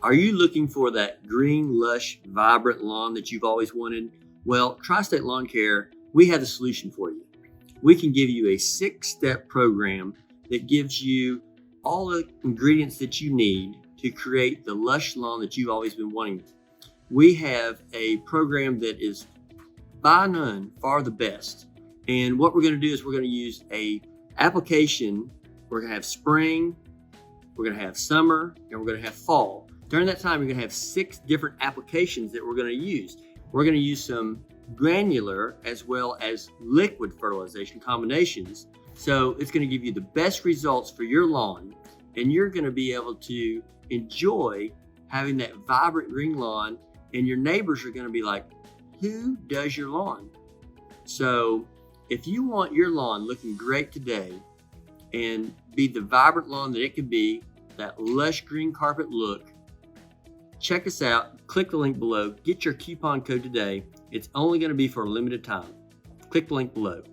Are you looking for that green, lush, vibrant lawn that you've always wanted? Well, Tri-State Lawn Care, we have the solution for you. We can give you a 6-step program that gives you all the ingredients that you need to create the lush lawn that you've always been wanting. We have a program that is by none far the best. And what we're going to do is we're going to use a application. We're going to have spring, we're going to have summer, and we're going to have fall. During that time, you're going to have 6 different applications that we're going to use. We're going to use some granular as well as liquid fertilization combinations. So it's going to give you the best results for your lawn, and you're going to be able to enjoy having that vibrant green lawn, and your neighbors are going to be like, who does your lawn? So if you want your lawn looking great today and be the vibrant lawn that it could be, that lush green carpet look, check us out. Click the link below. Get your coupon code today. It's only going to be for a limited time. Click the link below.